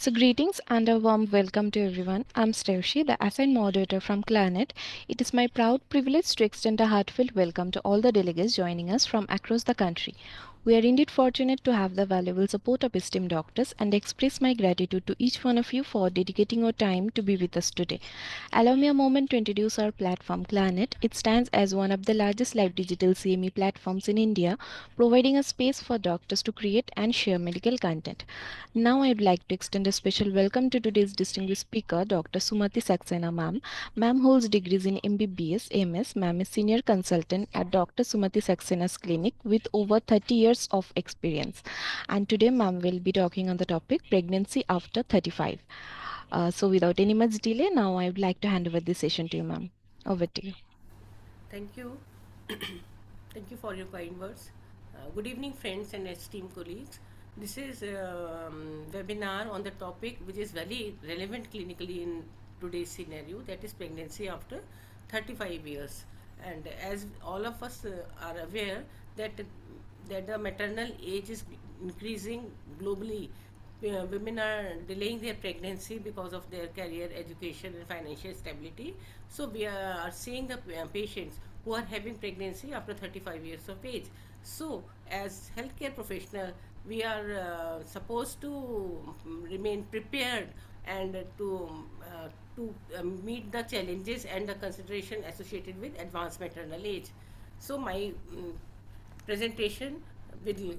So, greetings and a warm welcome to everyone. I'm Stevshi, the assigned moderator from Planet. It is my proud privilege to extend a heartfelt welcome to all the delegates joining us from across the country. We are indeed fortunate to have the valuable support of esteemed doctors and express my gratitude to each one of you for dedicating your time to be with us today. Allow me a moment to introduce our platform, Planet. It stands as one of the largest live digital CME platforms in India, providing a space for doctors to create and share medical content. Now, I'd like to extend a special welcome to today's distinguished speaker, Dr. Sumati Saxena, ma'am. Ma'am holds degrees in MBBS, MS. Ma'am is senior consultant at Dr. Sumati Saxena's clinic with over 30 years of experience. And today, ma'am will be talking on the topic pregnancy after 35. So, without any much delay, now I would like to hand over this session to you, ma'am. Over to you. Thank you. Thank you for your kind words. Good evening, friends and esteemed colleagues. This is a webinar on the topic which is very relevant clinically in today's scenario, that is pregnancy after 35 years. And as all of us are aware that the maternal age is increasing globally. Women are delaying their pregnancy because of their career, education, and financial stability. So we are seeing the patients who are having pregnancy after 35 years of age. So as healthcare professional, we are supposed to remain prepared and to meet the challenges and the consideration associated with advanced maternal age. So my presentation will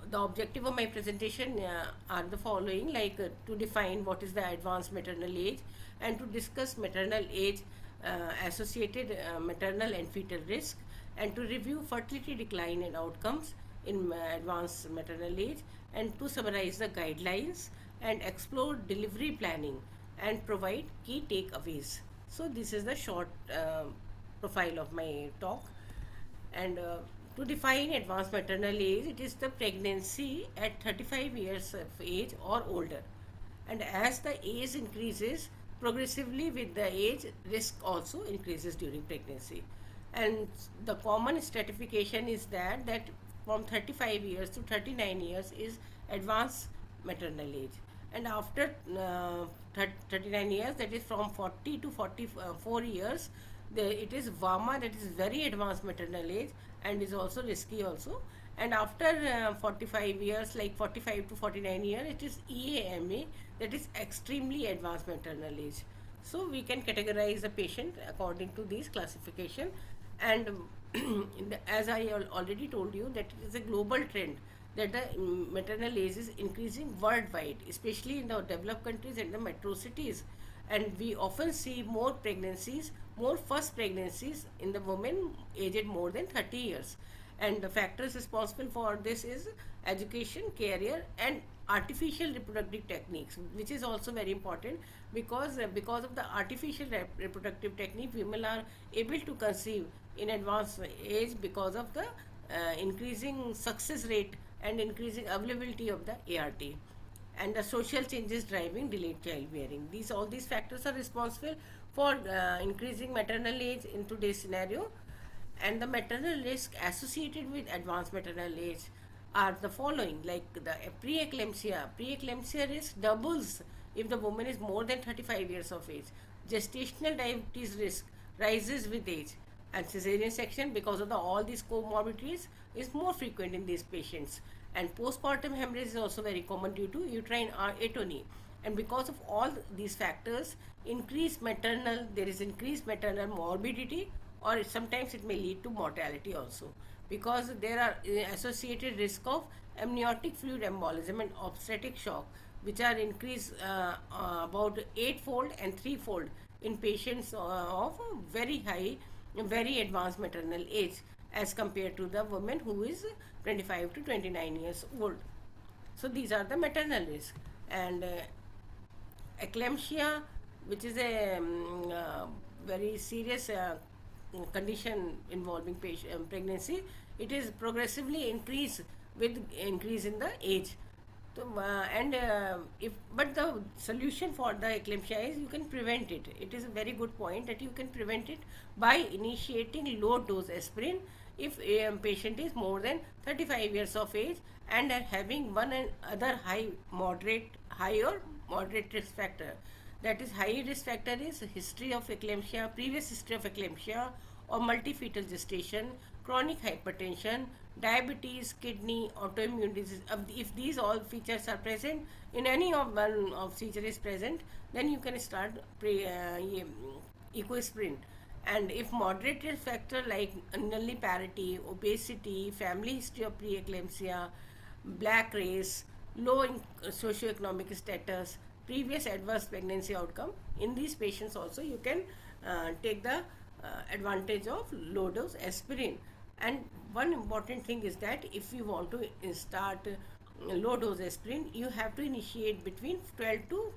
the objective of my presentation are the following, like to define what is the advanced maternal age and to discuss maternal age associated maternal and fetal risk, and to review fertility decline and outcomes in advanced maternal age, and to summarize the guidelines and explore delivery planning and provide key takeaways. So this is the short profile of my talk. And to define advanced maternal age, it is the pregnancy at 35 years of age or older. And as the age increases, progressively with the age, risk also increases during pregnancy. And the common stratification is that from 35 years to 39 years is advanced maternal age. And after 39 years, that is from 40 to 44 years, it is VAMA, that is very advanced maternal age and is also risky also. And after 45 years, like 45 to 49 years, it is EAMA, that is extremely advanced maternal age. So we can categorize the patient according to these classification. And as I already told you, that it is a global trend that the maternal age is increasing worldwide, especially in the developed countries and the metro cities. And we often see more pregnancies, more first pregnancies in the women aged more than 30 years. And the factors responsible for this is education, career, and artificial reproductive techniques, which is also very important because of the artificial reproductive technique, women are able to conceive in advanced age because of the increasing success rate and increasing availability of the ART, and the social changes driving delayed childbearing. These factors are responsible for increasing maternal age in today's scenario. And the maternal risk associated with advanced maternal age are the following, like the preeclampsia. Preeclampsia risk doubles if the woman is more than 35 years of age. Gestational diabetes risk rises with age, and cesarean section, because of all these comorbidities, is more frequent in these patients. And postpartum hemorrhage is also very common due to uterine atony. And because of all these factors, there is increased maternal morbidity, or sometimes it may lead to mortality also, because there are associated risk of amniotic fluid embolism and obstetric shock, which are increased about eightfold and threefold in patients of very high, very advanced maternal age, as compared to the woman who is 25 to 29 years old. So these are the maternal risk. And eclampsia, which is a very serious condition involving pregnancy, it is progressively increase with increase in the age. So, and if but the solution for the eclampsia is you can prevent it. It is a very good point that you can prevent it by initiating low dose aspirin if a patient is more than 35 years of age and are having one and other high, moderate, high or moderate risk factor. That is, high risk factor is history of eclampsia, previous history of eclampsia or multifetal gestation, chronic hypertension, diabetes, kidney, autoimmune disease. If these all features are present, in any of one of feature is present, then you can start equisprint. And if moderate risk factor like nulliparity, obesity, family history of preeclampsia, black race, low in socioeconomic status, previous adverse pregnancy outcome, in these patients also you can take the advantage of low dose aspirin. And one important thing is that if you want to start low dose aspirin, you have to initiate between 12 to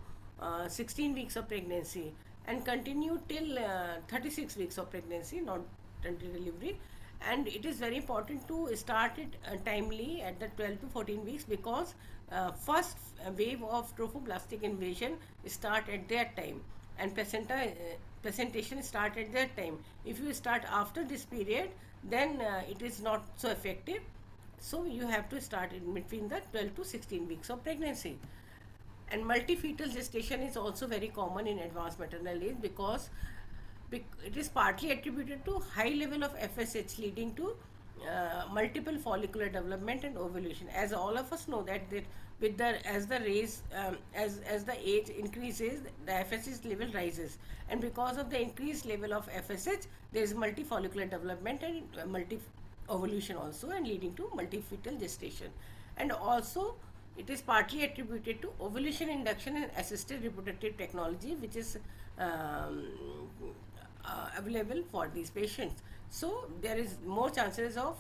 16 weeks of pregnancy and continue till 36 weeks of pregnancy, not until delivery. And it is very important to start it timely at the 12 to 14 weeks, because first wave of trophoblastic invasion start at that time, and presentation start at that time. If you start after this period, then it is not so effective. So you have to start in between the 12 to 16 weeks of pregnancy. And multifetal gestation is also very common in advanced maternal age, because it is partly attributed to high level of FSH leading to multiple follicular development and ovulation. As all of us know that with the as the raise as the age increases, the FSH level rises, and because of the increased level of FSH, there is multifollicular development and multi ovulation also, and leading to multifetal gestation. And also it is partly attributed to ovulation induction and assisted reproductive technology, which is available for these patients. So there is more chances of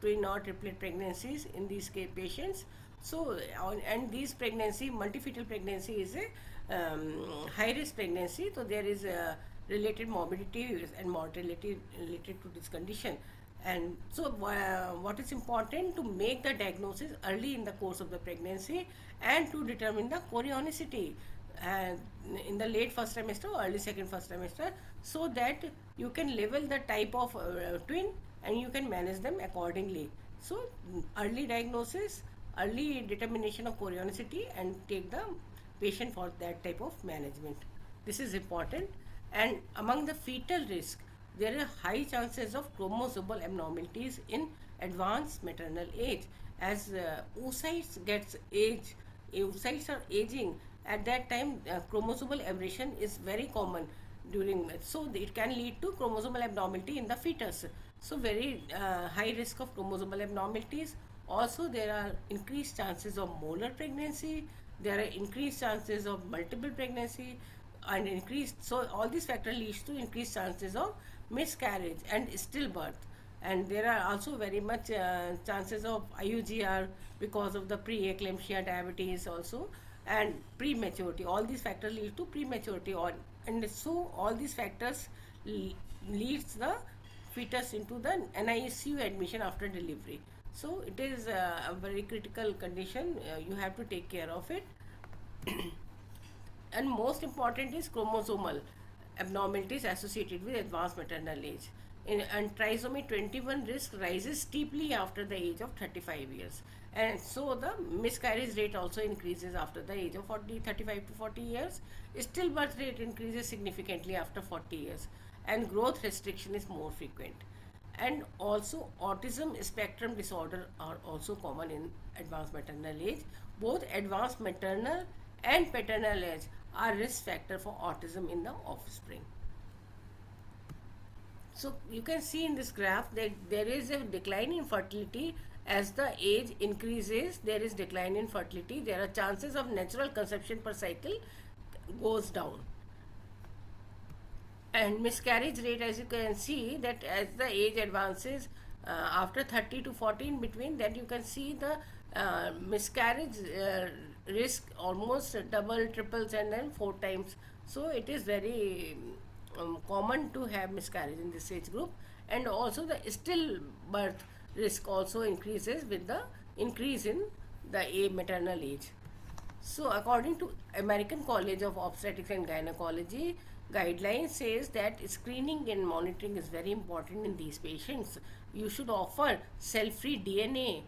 twin or triplet pregnancies in these patients. So and these pregnancy, multifetal pregnancy is a high risk pregnancy. So there is a related morbidity and mortality related to this condition. And so what is important to make the diagnosis early in the course of the pregnancy, and to determine the chorionicity uh, in the late first trimester or early second first trimester, so that you can level the type of twin and you can manage them accordingly. So early diagnosis, early determination of chorionicity, and take the patient for that type of management. This is important. And among the fetal risk, there are high chances of chromosomal abnormalities in advanced maternal age, as oocytes gets age, oocytes are aging. At that time, chromosomal aberration is very common during, so it can lead to chromosomal abnormality in the fetus. So very high risk of chromosomal abnormalities. Also, there are increased chances of molar pregnancy, there are increased chances of multiple pregnancy, and increased, so all these factors leads to increased chances of miscarriage and stillbirth. And there are also very much chances of IUGR because of the preeclampsia, diabetes also, and prematurity. All these factors lead to prematurity, and so all these factors leads the fetus into the NICU admission after delivery. So it is a very critical condition. You have to take care of it. And most important is chromosomal abnormalities associated with advanced maternal age. And trisomy 21 risk rises steeply after the age of 35 years. And so the miscarriage rate also increases after the age of 35 to 40 years. Stillbirth rate increases significantly after 40 years. And growth restriction is more frequent. And also autism spectrum disorder are also common in advanced maternal age. Both advanced maternal and paternal age are risk factor for autism in the offspring. So you can see in this graph that there is a decline in fertility. As the age increases, there is decline in fertility. There are chances of natural conception per cycle goes down. And miscarriage rate, as you can see, that as the age advances, after 30 to 40 in between, that you can see the miscarriage risk almost double, triples, and then 4 times. So it is very common to have miscarriage in this age group. And also the stillbirth risk also increases with the increase in the maternal age. So, according to American College of Obstetrics and Gynecology, guidelines says that screening and monitoring is very important in these patients. You should offer cell-free DNA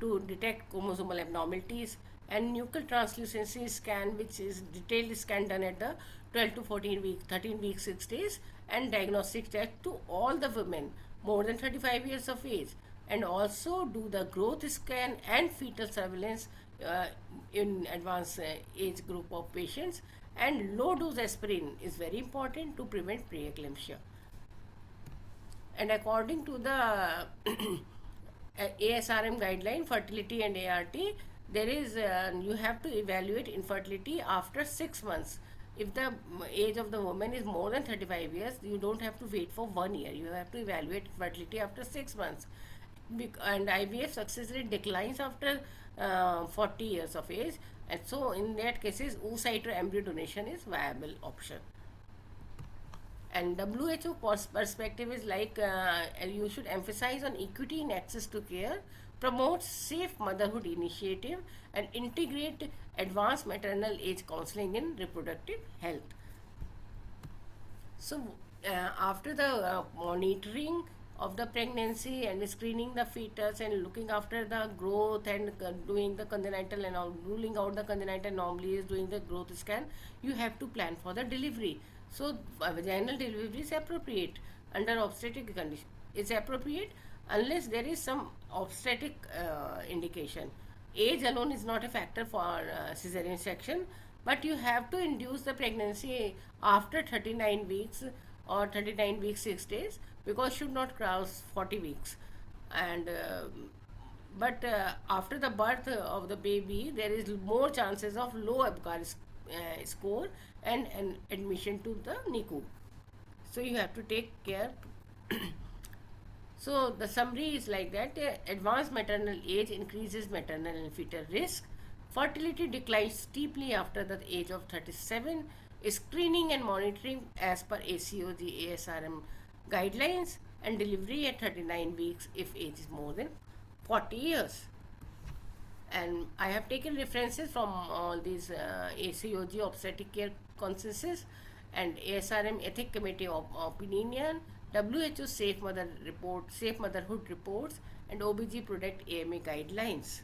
to detect chromosomal abnormalities, and nuchal translucency scan, which is detailed scan done at the 12 to 14 week, 13 weeks, 6 days, and diagnostic check to all the women more than 35 years of age, and also do the growth scan and fetal surveillance uh, in advanced age group of patients. And low dose aspirin is very important to prevent preeclampsia. And according to the ASRM guideline, fertility and ART, there is you have to evaluate infertility after 6 months. If the age of the woman is more than 35 years, you don't have to wait for 1 year. You have to evaluate fertility after 6 months. And IVF success rate declines after 40 years of age. And so, in that cases, oocyte or embryo donation is viable option. And WHO perspective is like you should emphasize on equity in access to care, promote safe motherhood initiative, and integrate advanced maternal age counseling in reproductive health. So, after the monitoring of the pregnancy and screening the fetus and looking after the growth and doing the congenital and all, ruling out the congenital anomalies, doing the growth scan, you have to plan for the delivery. So, vaginal delivery is appropriate under obstetric condition. It's appropriate unless there is some obstetric indication. Age alone is not a factor for cesarean section, but you have to induce the pregnancy after 39 weeks or 39 weeks 6 days, because should not cross 40 weeks. And but after the birth of the baby, there is more chances of low ABGAR score and admission to the NICU. So you have to take care. So the summary is like that: advanced maternal age increases maternal and fetal risk. Fertility declines steeply after the age of 37. Screening and monitoring as per ACOG ASRM guidelines, and delivery at 39 weeks if age is more than 40 years. And I have taken references from all these ACOG obstetric care consensus and ASRM ethic committee of opinion, WHO safe mother report, safe motherhood reports, and OBG product AMA guidelines.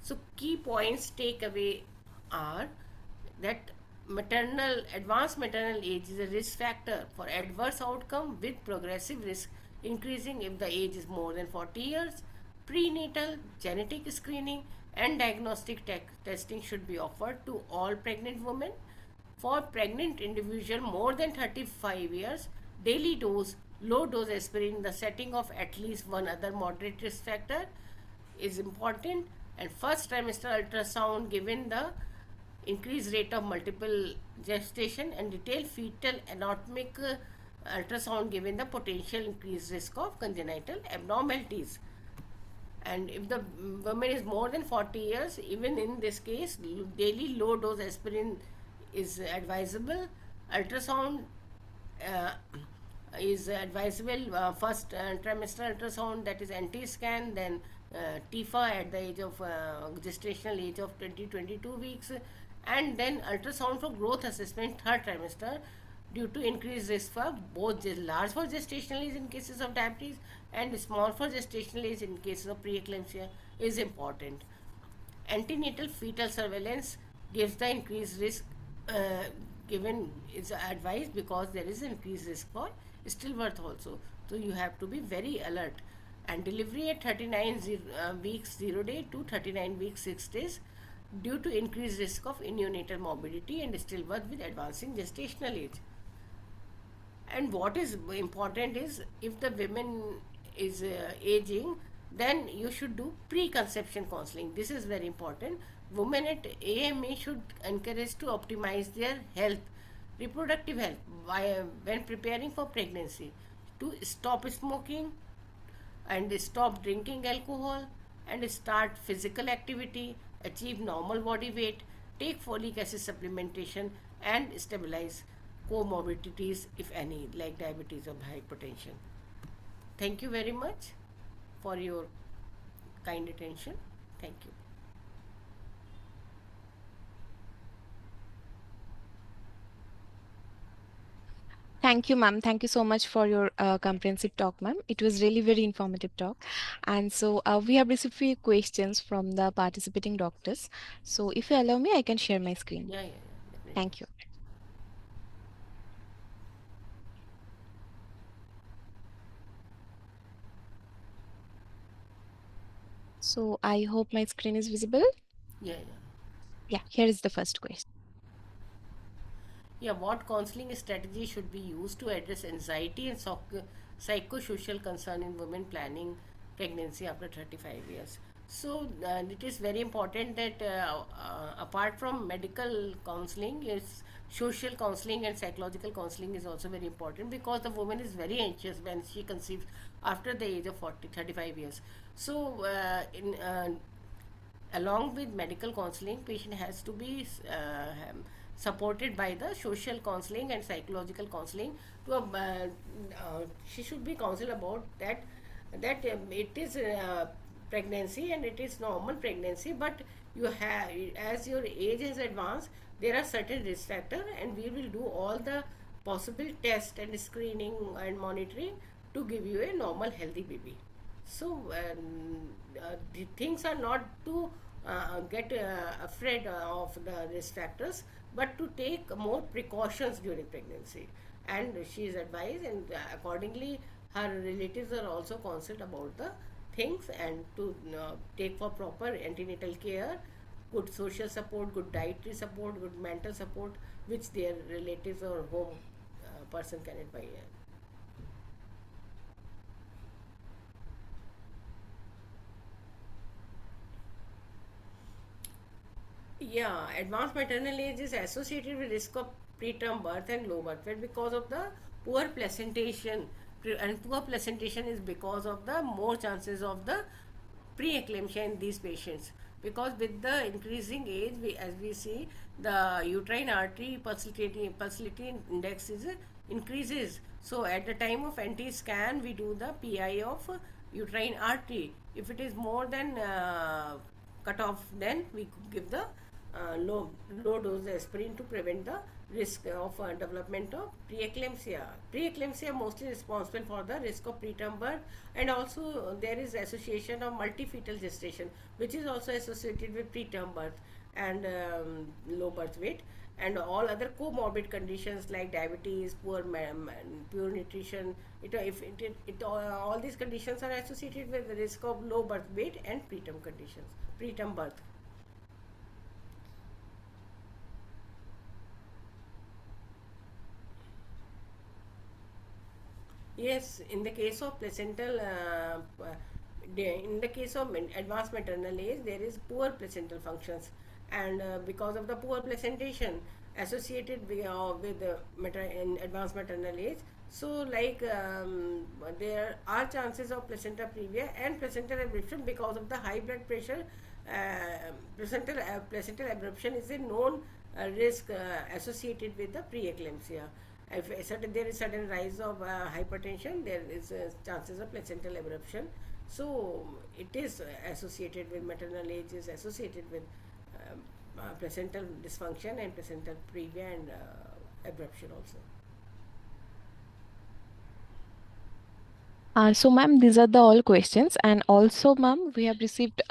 So key points take away are that maternal advanced maternal age is a risk factor for adverse outcome, with progressive risk increasing if the age is more than 40 years. Prenatal genetic screening and diagnostic testing should be offered to all pregnant women. For pregnant individual more than 35 years, daily dose low dose aspirin in the setting of at least one other moderate risk factor is important. And first trimester ultrasound given the increased rate of multiple gestation, and detailed fetal anatomic ultrasound given the potential increased risk of congenital abnormalities. And if the woman is more than 40 years, even in this case, daily low dose aspirin is advisable. Ultrasound uh, is advisable. First trimester ultrasound, that is anti scan, then TIFA at the age of gestational age of 22 weeks, and then ultrasound for growth assessment third trimester, due to increased risk for both large for gestational age in cases of diabetes and small for gestational age in cases of preeclampsia is important. Antenatal fetal surveillance gives the increased risk, uh, given is advised because there is increased risk for stillbirth also. So you have to be very alert. And delivery at 39 weeks 0 day to 39 weeks 6 days, due to increased risk of neonatal morbidity and stillbirth with advancing gestational age. And what is important is, if the women is aging, then you should do preconception counseling. This is very important. Women at AMA should encourage to optimize their health, reproductive health, when preparing for pregnancy, to stop smoking and stop drinking alcohol and start physical activity, achieve normal body weight, take folic acid supplementation, and stabilize comorbidities if any, like diabetes or hypertension. Thank you very much for your kind attention. Thank you. Thank you, ma'am. Thank you so much for your comprehensive talk, ma'am. It was really very informative talk. And so we have received few questions from the participating doctors. So if you allow me, I can share my screen. Yeah, yeah, yeah, definitely. Thank you. So I hope my screen is visible. Yeah, yeah. Yeah, here is the first question. Yeah, what counseling strategy should be used to address anxiety and psychosocial concern in women planning pregnancy after 35 years? So, it is very important that apart from medical counseling, is social counseling and psychological counseling is also very important, because the woman is very anxious when she conceives after the age of 35 years. So, along with medical counseling, patient has to be supported by the social counseling and psychological counseling. To she should be counseled about that it is pregnancy and it is normal pregnancy, but you have, as your age has advanced, there are certain risk factor, and we will do all the possible test and screening and monitoring to give you a normal healthy baby. So the things are not to get afraid of the risk factors, but to take more precautions during pregnancy. And she is advised, and accordingly, her relatives are also concerned about the things, and to take for proper antenatal care, good social support, good dietary support, good mental support, which their relatives or home person can advise. Yeah, advanced maternal age is associated with risk of preterm birth and low birth weight because of the poor placentation. And poor placentation is because of the more chances of the preeclampsia in these patients. Because with the increasing age, as we see, the uterine artery pulsatility index is increases. So at the time of anti-scan, we do the PI of uterine artery. If it is more than cut off, then we give the low dose aspirin to prevent the risk of development of preeclampsia. Preeclampsia mostly responsible for the risk of preterm birth, and also there is association of multifetal gestation, which is also associated with preterm birth and low birth weight, and all other comorbid conditions like diabetes, poor nutrition. All these conditions are associated with the risk of low birth weight and preterm conditions, preterm birth. Yes, in the case of placental, in the case of advanced maternal age, there is poor placental functions, and because of the poor placentation associated with in advanced maternal age, so like there are chances of placenta previa and placental abruption because of the high blood pressure. Placental abruption is a known risk associated with the preeclampsia. If there is sudden rise of hypertension, there is chances of placental abruption. So it is associated with maternal age, is associated with placental dysfunction and placental previa and abruption also. So, ma'am, these are the all questions, and also, ma'am, we have received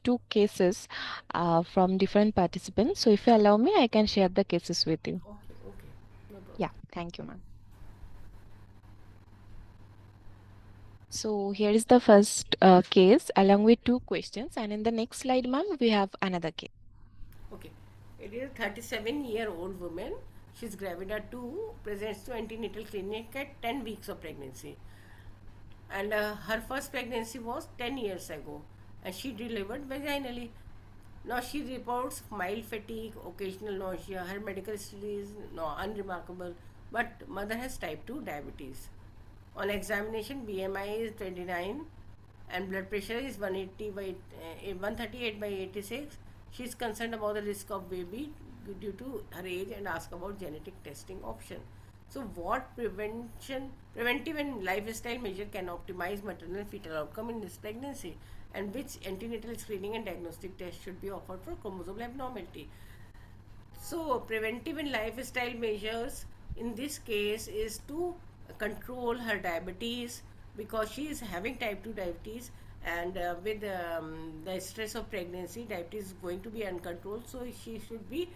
two cases from different participants. So, if you allow me, I can share the cases with you. Okay, okay, no problem. Yeah, thank you, ma'am. So, here is the first case along with two questions, and in the next slide, ma'am, we have another case. Okay. It is a 37-year-old woman. She's gravida 2, presents to antenatal clinic at 10 weeks of pregnancy. And her first pregnancy was 10 years ago. And she delivered vaginally. Now she reports mild fatigue, occasional nausea. Her medical history is no, unremarkable. But mother has type 2 diabetes. On examination, BMI is 29 and blood pressure is 180 by 138 by 86. She is concerned about the risk of baby due to her age and ask about genetic testing option. So, what preventive and lifestyle measure can optimize maternal fetal outcome in this pregnancy, and which antenatal screening and diagnostic test should be offered for chromosomal abnormality? So, preventive and lifestyle measures in this case is to control her diabetes, because she is having type 2 diabetes, and with the stress of pregnancy, diabetes is going to be uncontrolled, so she should be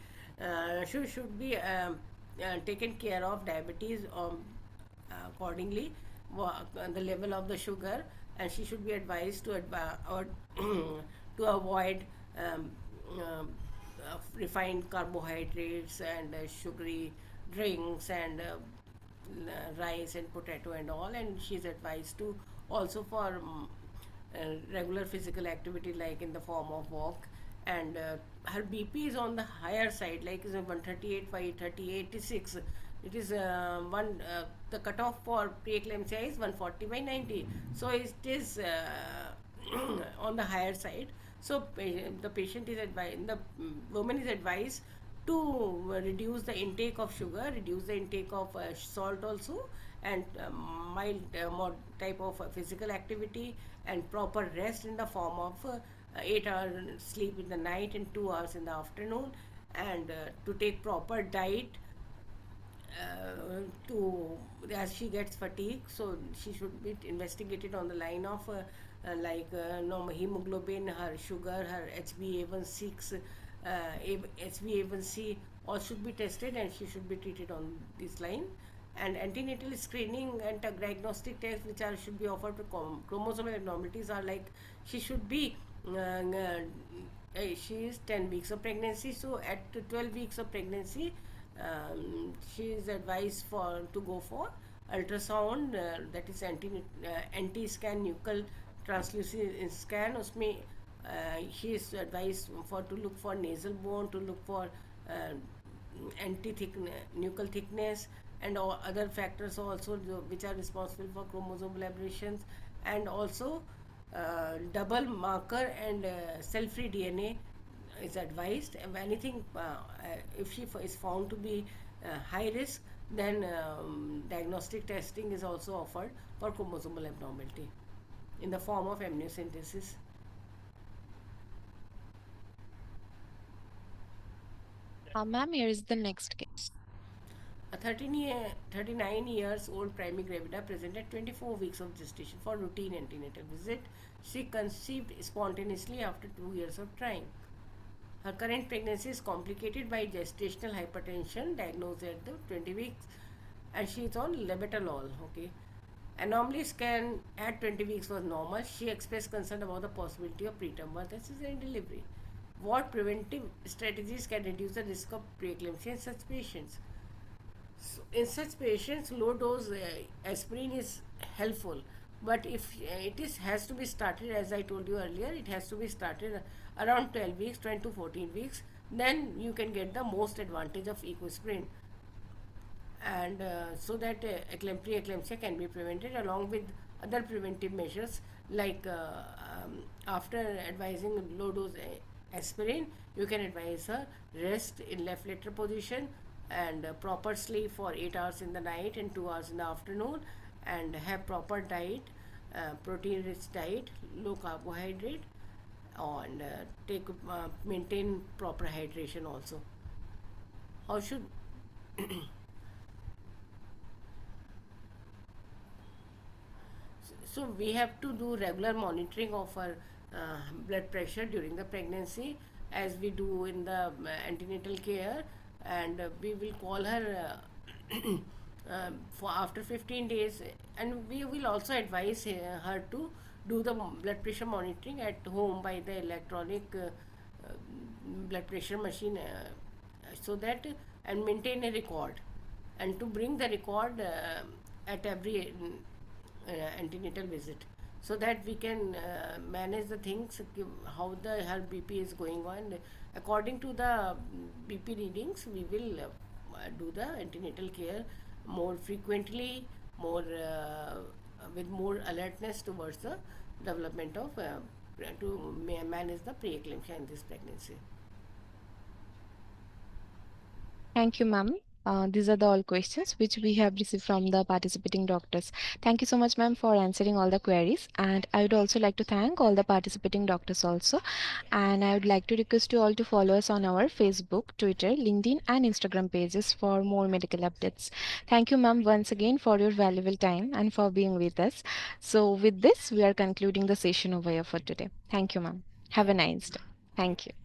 taken care of diabetes accordingly, the level of the sugar, and she should be advised to or to avoid um, refined carbohydrates and sugary drinks and rice and potato and all. And she's advised to also for regular physical activity, like in the form of walk. And her BP is on the higher side, like is a 138 by 30 86. It is the cutoff for preeclampsia is 140 by 90, so it is on the higher side. So the patient is advised, the woman is advised to reduce the intake of sugar, reduce the intake of salt also, and mild type of physical activity, and proper rest in the form of 8 hours sleep in the night and 2 hours in the afternoon, and to take proper diet to as she gets fatigue. So she should be investigated on the line of normal hemoglobin, her sugar, her HbA1c, HbA1c all should be tested, and she should be treated on this line. And antenatal screening and diagnostic tests which are should be offered to chromosomal abnormalities are like, she should be she is 10 weeks of pregnancy, so at 12 weeks of pregnancy she is advised for to go for ultrasound, that is anti scan nuchal translucent scan. उसमें she is advised for to look for nasal bone, to look for anti thick nuchal thickness, and all other factors also which are responsible for chromosomal aberrations. And also double marker and cell-free DNA is advised. If anything, if she is found to be high risk, then diagnostic testing is also offered for chromosomal abnormality in the form of amniocentesis. Ma'am, here is the next case. A 39 years old primary gravida present at 24 weeks of gestation for routine antenatal visit. She conceived spontaneously after 2 years of trying. Her current pregnancy is complicated by gestational hypertension diagnosed at the 20 weeks, and she is on labetalol. Okay. Anomaly scan at 20 weeks was normal. She expressed concern about the possibility of preterm birth and cesarean delivery. What preventive strategies can reduce the risk of preeclampsia in such patients? So in such patients, low dose aspirin is helpful, but if it is has to be started, as I told you earlier, it has to be started around 12 weeks, 10 to 14 weeks. Then you can get the most advantage of equisprin, and so that preeclampsia can be prevented along with other preventive measures, like after advising low dose aspirin, you can advise her rest in left lateral position, and proper sleep for 8 hours in the night and 2 hours in the afternoon, and have proper diet, protein rich diet, low carbohydrate, and take maintain proper hydration also. How should So we have to do regular monitoring of her blood pressure during the pregnancy, as we do in the antenatal care, and we will call her for after 15 days, and we will also advise her to do the blood pressure monitoring at home by the electronic blood pressure machine, so that and maintain a record, and to bring the record at every antenatal visit, so that we can manage the things, how the her BP is going on. According to the BP readings, we will do the antenatal care more frequently, more with more alertness towards the development of to manage the preeclampsia in this pregnancy. Thank you, ma'am. These are the all questions which we have received from the participating doctors. Thank you so much, ma'am, for answering all the queries. And I would also like to thank all the participating doctors also. And I would like to request you all to follow us on our Facebook, Twitter, LinkedIn, and Instagram pages for more medical updates. Thank you, ma'am, once again for your valuable time and for being with us. So, with this, we are concluding the session over here for today. Thank you, ma'am. Have a Thank you. nice day. Thank you.